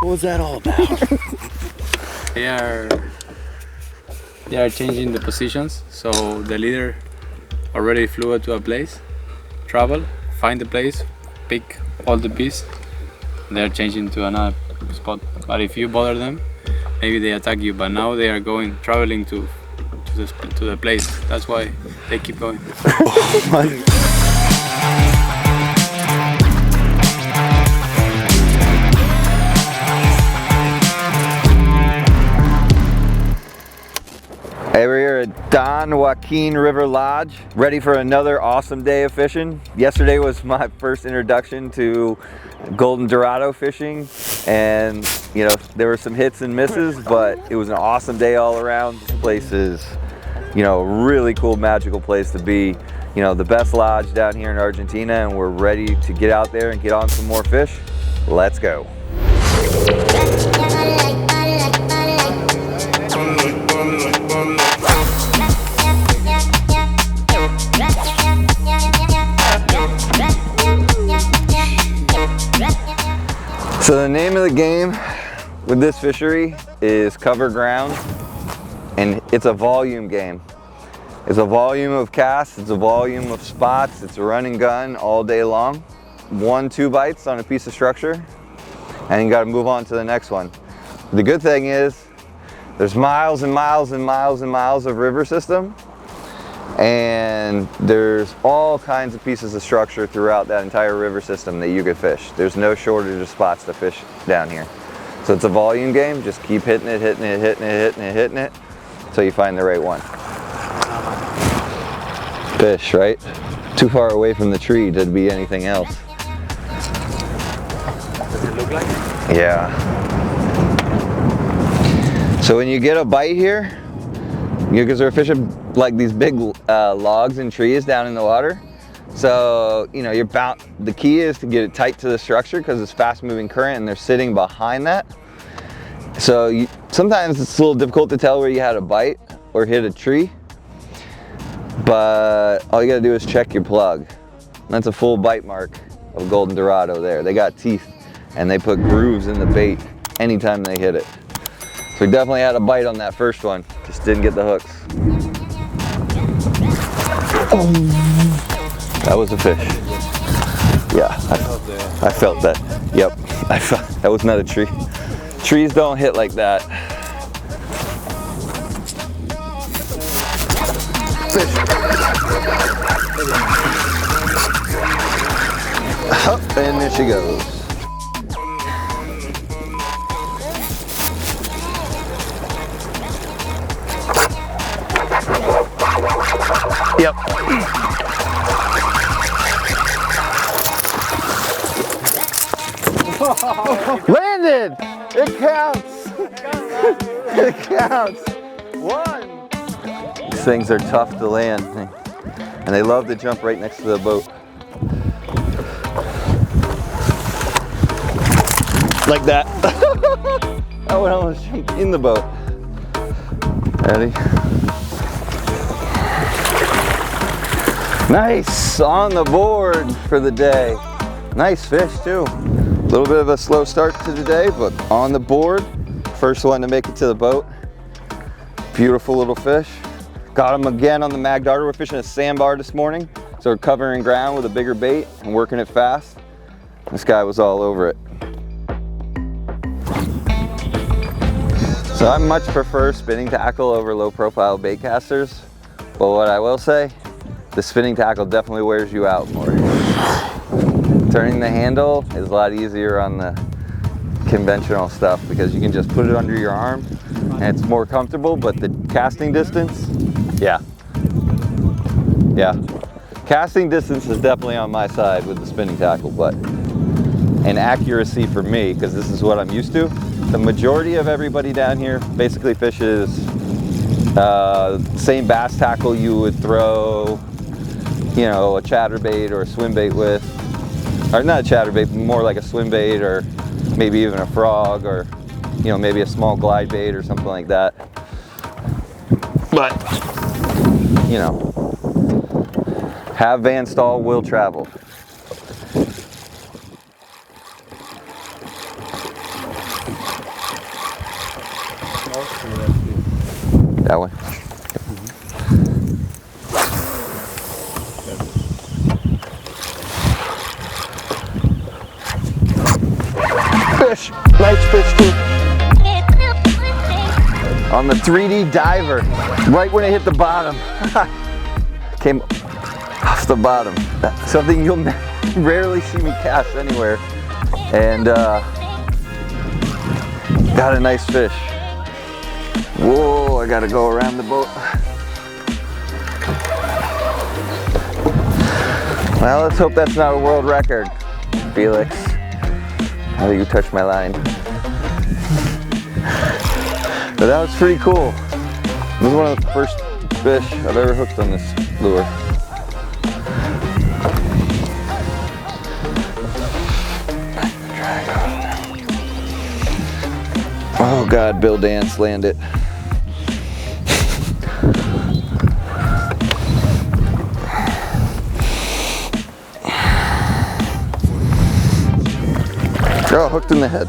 What was that all about? They are changing the positions, so the leader already flew to a place, travel, find the place, pick all the pieces. They're changing to another spot. But if you bother them, maybe they attack you. But now they are traveling to the place. That's why they keep going. Hey, we're here at Don Joaquin River Lodge, ready for another awesome day of fishing. Yesterday was my first introduction to Golden Dorado fishing, and you know, there were some hits and misses, but it was an awesome day all around. This place is, you know, a really cool, magical place to be. You know, the best lodge down here in Argentina, and we're ready to get out there and get on some more fish. Let's go. So the name of the game with this fishery is cover ground, and it's a volume game. It's a volume of casts, it's a volume of spots, it's a run and gun all day long. 1-2 bites on a piece of structure, and you gotta move on to the next one. The good thing is, there's miles and miles and miles and miles of river system, and there's all kinds of pieces of structure throughout that entire river system that you could fish. There's no shortage of spots to fish down here. So it's a volume game, just keep hitting it, hitting it, hitting it, hitting it, hitting it, until you find the right one. Fish, right? Too far away from the tree to be anything else. Does it look like it? Yeah. So when you get a bite here, because we're fishing like these big logs and trees down in the water, so you know the key is to get it tight to the structure because it's fast moving current and they're sitting behind that. So sometimes it's a little difficult to tell where you had a bite or hit a tree, but all you gotta do is check your plug. That's a full bite mark of Golden Dorado there. They got teeth and they put grooves in the bait anytime they hit it. So we definitely had a bite on that first one, just didn't get the hooks. Oh. That was a fish. Yeah, I felt that. Yep, that was not a tree. Trees don't hit like that. Fish. Up, and there she goes. Yep. Landed! It counts! It counts! One! These things are tough to land, and they love to jump right next to the boat. Like that. I would almost jump in the boat. Ready? Nice, on the board for the day. Nice fish too. A little bit of a slow start to the day, but on the board. First one to make it to the boat. Beautiful little fish. Got him again on the mag darter. We're fishing a sandbar this morning, so we're covering ground with a bigger bait and working it fast. This guy was all over it. So I much prefer spinning tackle over low profile bait casters, but what I will say, the spinning tackle definitely wears you out more. Turning the handle is a lot easier on the conventional stuff because you can just put it under your arm and it's more comfortable, but the casting distance, yeah. Casting distance is definitely on my side with the spinning tackle, but and accuracy for me, because this is what I'm used to. The majority of everybody down here basically fishes same bass tackle you would throw, you know, a chatterbait or a swim bait with, or not a chatterbait, more like a swim bait or maybe even a frog or, you know, maybe a small glide bait or something like that. But, you know, have Van Staal, will travel. That way. Fish! Nice fish too. On the 3D diver, right when it hit the bottom. Came off the bottom. That's something you'll rarely see me cast anywhere. And got a nice fish. Whoa, I gotta go around the boat. Well, let's hope that's not a world record, Felix. How do you touch my line? But that was pretty cool. This was one of the first fish I've ever hooked on this lure. Oh God, Bill Dance, land it. Oh, hooked in the head.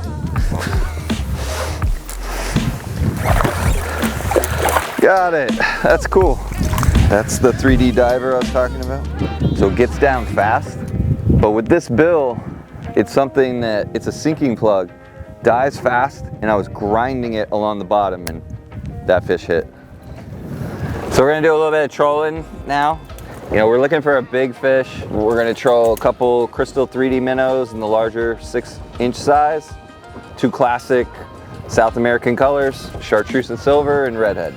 Got it. That's cool. That's the 3D diver I was talking about. So it gets down fast, but with this bill, it's something that, it's a sinking plug, dives fast, and I was grinding it along the bottom and that fish hit. So we're gonna do a little bit of trolling now. You know, we're looking for a big fish. We're gonna troll a couple Crystal 3D Minnows in the larger 6-inch size. 2 classic South American colors, chartreuse and silver and redhead.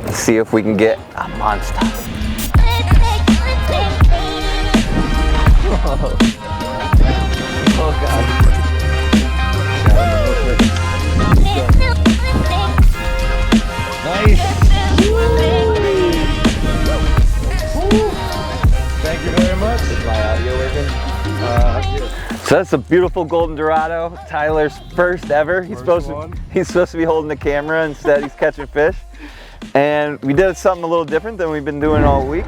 Let's see if we can get a monster. Oh God. Nice. Thank you very much. Is my audio working? So that's a beautiful Golden Dorado. Tyler's first ever. He's supposed to be holding the camera, instead he's catching fish. And we did something a little different than we've been doing all week.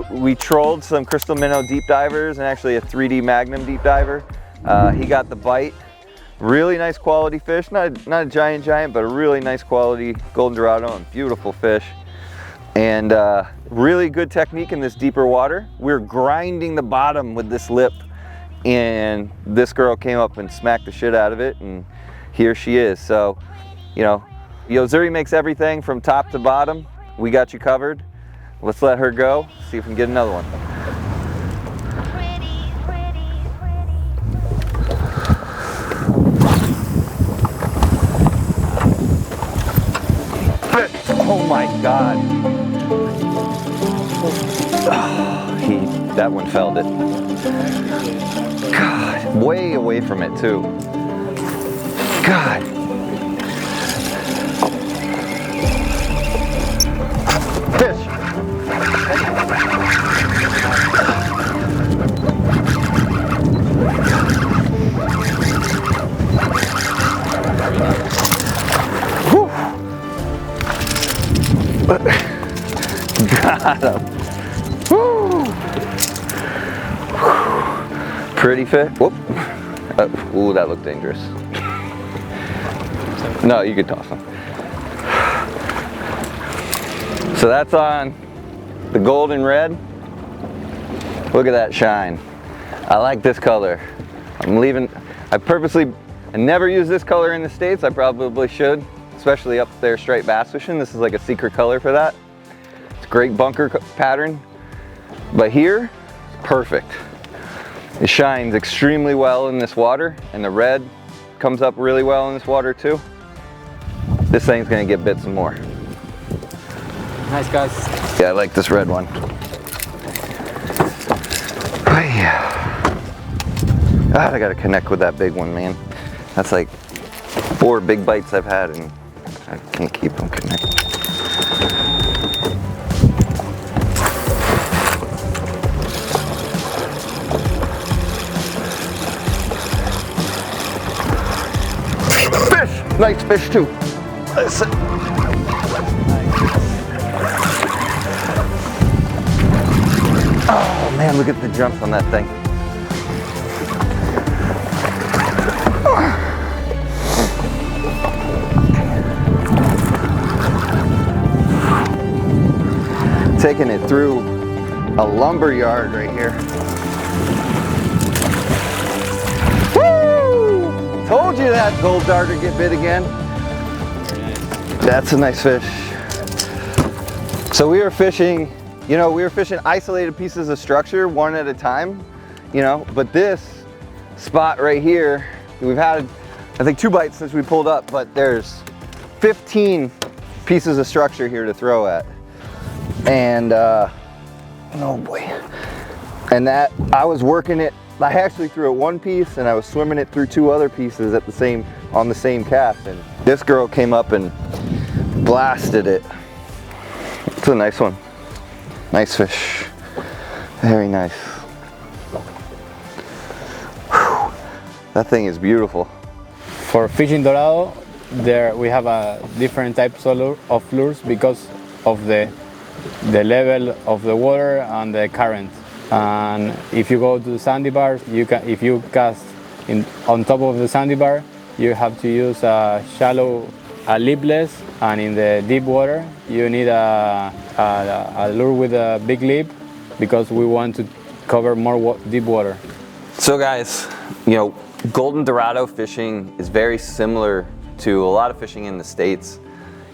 We trolled some Crystal Minnow deep divers and actually a 3D Magnum deep diver. He got the bite. Really nice quality fish. Not a giant, but a really nice quality Golden Dorado and beautiful fish. And really good technique in this deeper water. We're grinding the bottom with this lip, and this girl came up and smacked the shit out of it, and here she is. So, you know, Yo-Zuri makes everything from top to bottom. We got you covered. Let's let her go, see if we can get another one. Oh my God. Oh, that one felled it. God, way away from it too. God. Fish. Whew. Got him. Woo. Pretty fish. Whoop. Ooh, that looked dangerous. No, you could toss them. So that's on the golden red. Look at that shine. I like this color. I'm leaving. I never use this color in the States. I probably should, especially up there straight bass fishing. This is like a secret color for that. It's a great bunker pattern. But here, perfect. It shines extremely well in this water, and the red comes up really well in this water too. This thing's gonna get bit some more. Nice, guys. Yeah, I like this red one. Oh, yeah. God, I gotta connect with that big one, man. That's like 4 big bites I've had, and I can't keep them connected. Fish! Nice fish too. Listen. Oh man, look at the jumps on that thing. taking it through a lumber yard right here. Woo! Told you that gold darter get bit again. That's a nice fish. So we were fishing, you know, we were fishing isolated pieces of structure one at a time, you know, but this spot right here, we've had, I think, 2 bites since we pulled up, but there's 15 pieces of structure here to throw at. And, oh boy. And that, I was working it, I actually threw it 1 piece and I was swimming it through 2 other pieces at the same, on the same cast. And this girl came up and blasted it. It's a nice one. Nice fish. Very nice. Whew. That thing is beautiful. For fishing Dorado, there we have different types of lures because of the level of the water and the current. And if you go to the sandy bars, if you cast on top of the sandy bar, you have to use a shallow, lipless, and in the deep water, you need a lure with a big lip because we want to cover more deep water. So guys, you know, Golden Dorado fishing is very similar to a lot of fishing in the States.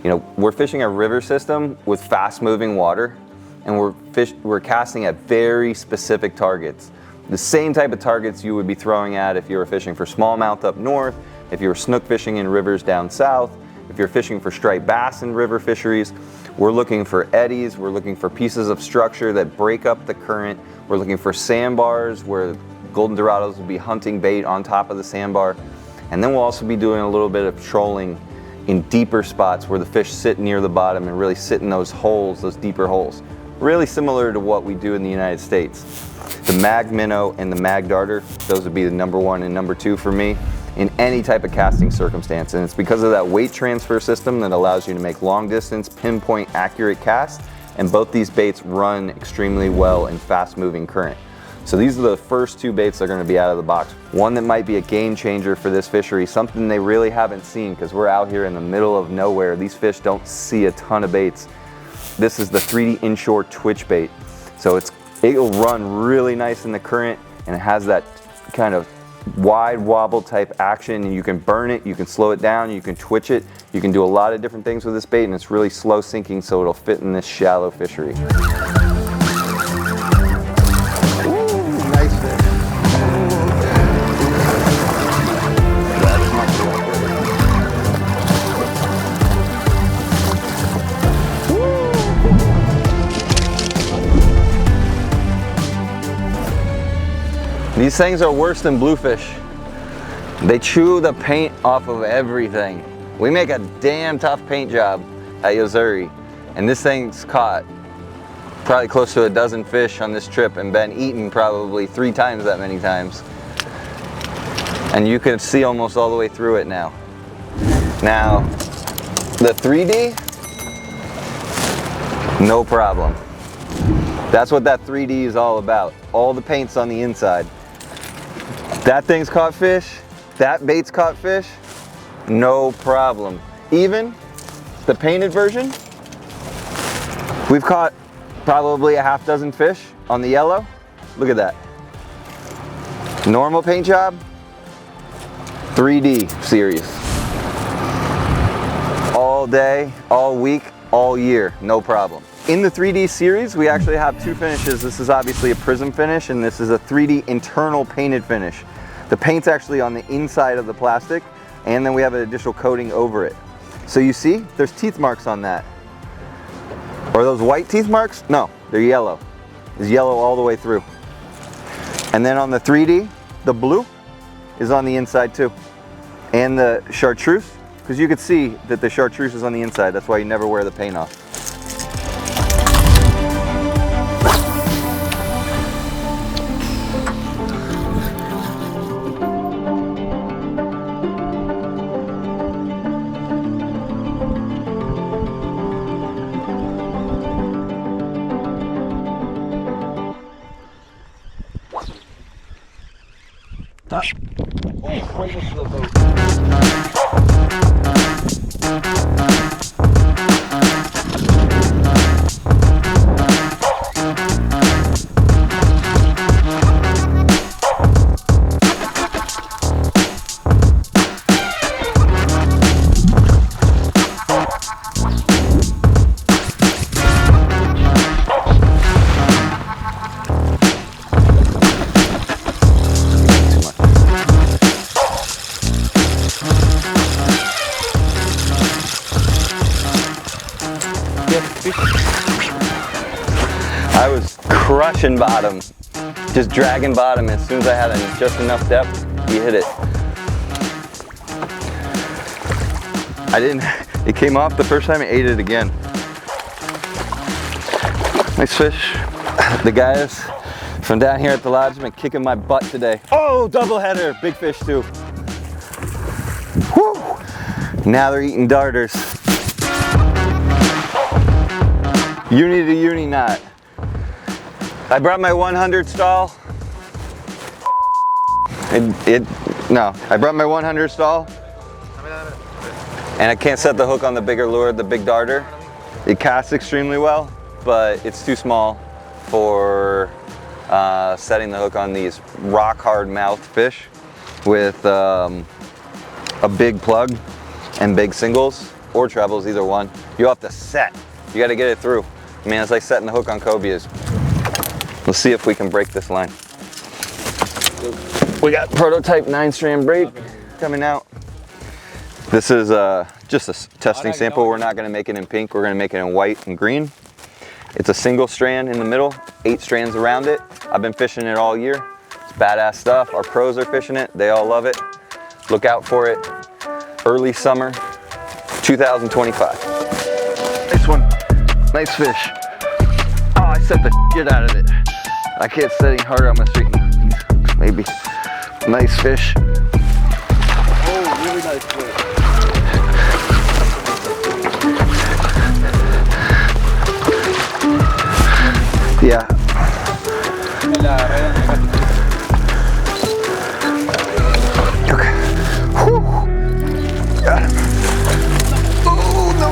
You know, we're fishing a river system with fast moving water, and we're casting at very specific targets. The same type of targets you would be throwing at if you were fishing for smallmouth up north, if you were snook fishing in rivers down south, if you're fishing for striped bass in river fisheries. We're looking for eddies, we're looking for pieces of structure that break up the current. We're looking for sandbars where Golden Dorados will be hunting bait on top of the sandbar. And then we'll also be doing a little bit of trolling in deeper spots where the fish sit near the bottom and really sit in those holes, those deeper holes. Really similar to what we do in the United States. The mag minnow and the mag darter, those would be the #1 and #2 for me in any type of casting circumstance. And it's because of that weight transfer system that allows you to make long distance, pinpoint accurate casts. And both these baits run extremely well in fast moving current. So these are the first 2 baits that are going to be out of the box. One that might be a game changer for this fishery, something they really haven't seen because we're out here in the middle of nowhere. These fish don't see a ton of baits. This is the 3D Inshore Twitchabit. So it'll run really nice in the current, and it has that kind of wide wobble type action, and you can burn it, you can slow it down, you can twitch it, you can do a lot of different things with this bait, and it's really slow sinking, so it'll fit in this shallow fishery. These things are worse than bluefish. They chew the paint off of everything. We make a damn tough paint job at Yo-Zuri, and this thing's caught probably close to a dozen fish on this trip and been eaten probably 3 times that many times. And you can see almost all the way through it now. Now, the 3D, no problem. That's what that 3D is all about. All the paint's on the inside. That thing's caught fish, that bait's caught fish, no problem. Even the painted version, we've caught probably a half dozen fish on the yellow. Look at that. Normal paint job, 3D series. All day, all week, all year, no problem. In the 3D series, we actually have 2 finishes. This is obviously a prism finish, and this is a 3D internal painted finish. The paint's actually on the inside of the plastic, and then we have an additional coating over it. So you see, there's teeth marks on that. Are those white teeth marks? No, they're yellow. It's yellow all the way through. And then on the 3D, the blue is on the inside too. And the chartreuse, because you could see that the chartreuse is on the inside. That's why you never wear the paint off. Right into the boat. crushing bottom, just dragging bottom. As soon as I had just enough depth, he hit it. It came off the first time, I ate it again. Nice fish. The guys from down here at the lodge have been kicking my butt today. Oh, double header, big fish too. Woo! Now they're eating darters. Uni to uni knot. I brought my 100 stall. I brought my 100 stall. And I can't set the hook on the bigger lure, the big darter. It casts extremely well, but it's too small for setting the hook on these rock hard mouthed fish with a big plug and big singles or trebles, either one. You have to set. You got to get it through. I mean, it's like setting the hook on cobias. Let's see if we can break this line. We got prototype 9-strand braid coming out. This is just a testing sample. We're not going to make it in pink. We're going to make it in white and green. It's a single strand in the middle, 8 strands around it. I've been fishing it all year. It's badass stuff. Our pros are fishing it. They all love it. Look out for it. Early summer 2025. Nice one. Nice fish. Oh, I set the shit out of it. I can't set any harder on my street. Maybe. Nice fish. Oh, really nice fish. Yeah. Okay. Whew. Got him. Oh, no.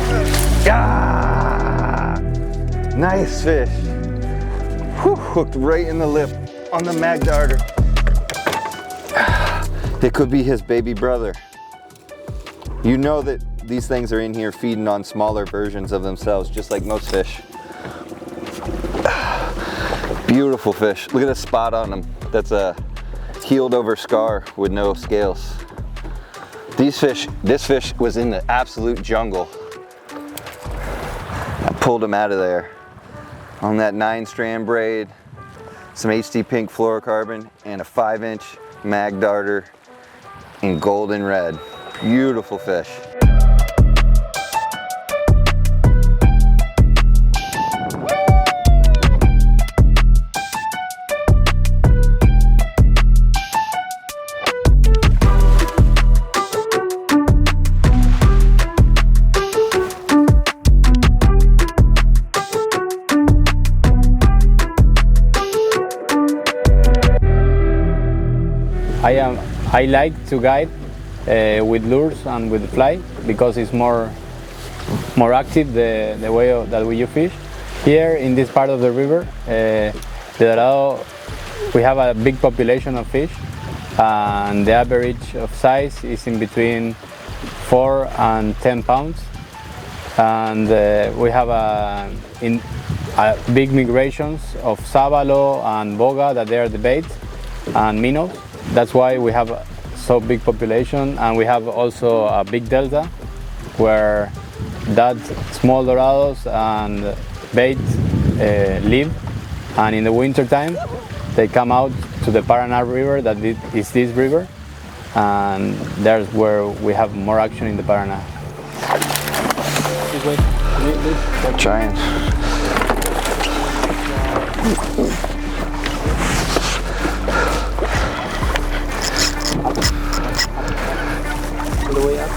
Yeah. Nice fish. Whew. Hooked right in the lip on the mag darter. It could be his baby brother. You know that these things are in here feeding on smaller versions of themselves, just like most fish. Beautiful fish. Look at the spot on them. That's a healed over scar with no scales. This fish was in the absolute jungle. I pulled him out of there on that 9-strand braid, some HT pink fluorocarbon, and a 5-inch mag darter in golden red. Beautiful fish. I like to guide with lures and with the fly because it's more active the way that you fish. Here in this part of the river, the Dorado, we have a big population of fish, and the average of size is in between 4 and 10 pounds. And we have big migrations of sabalo and boga that they are the bait, and minnows. That's why we have so big population, and we have also a big delta where that small dorados and bait live, and in the winter time they come out to the Paraná River, that is this river, and there's where we have more action in the Paraná. I'm trying. The way up.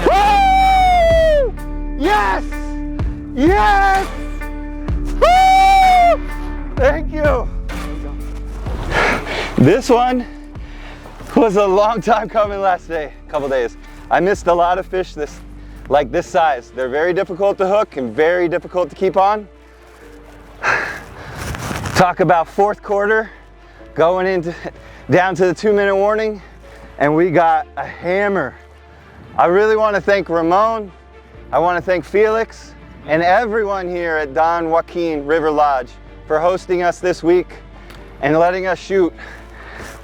Woo! Yes! Yes! Woo! Thank you. This one was a long time coming couple days. I missed a lot of fish like this size. They're very difficult to hook and very difficult to keep on. Talk about fourth quarter, going down to the 2-minute warning, and we got a hammer. I really want to thank Ramon, I want to thank Felix, and everyone here at Don Joaquin River Lodge for hosting us this week and letting us shoot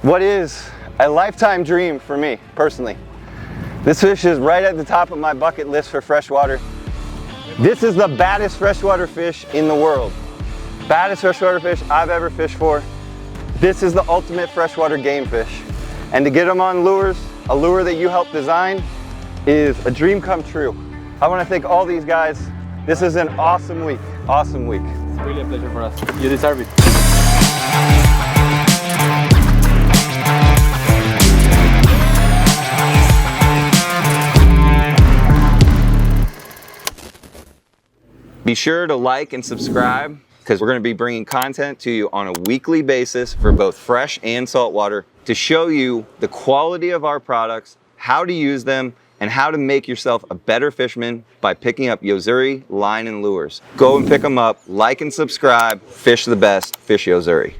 what is a lifetime dream for me, personally. This fish is right at the top of my bucket list for freshwater. This is the baddest freshwater fish in the world. Baddest freshwater fish I've ever fished for. This is the ultimate freshwater game fish. And to get them on lures, a lure that you helped design, is a dream come true. I want to thank all these guys. This is an awesome week. Awesome week. It's really a pleasure for us. You deserve it. Be sure to like and subscribe because we're going to be bringing content to you on a weekly basis for both fresh and saltwater to show you the quality of our products, how to use them, and how to make yourself a better fisherman by picking up Yo-Zuri line and lures. Go and pick them up, like and subscribe, fish the best, fish Yo-Zuri.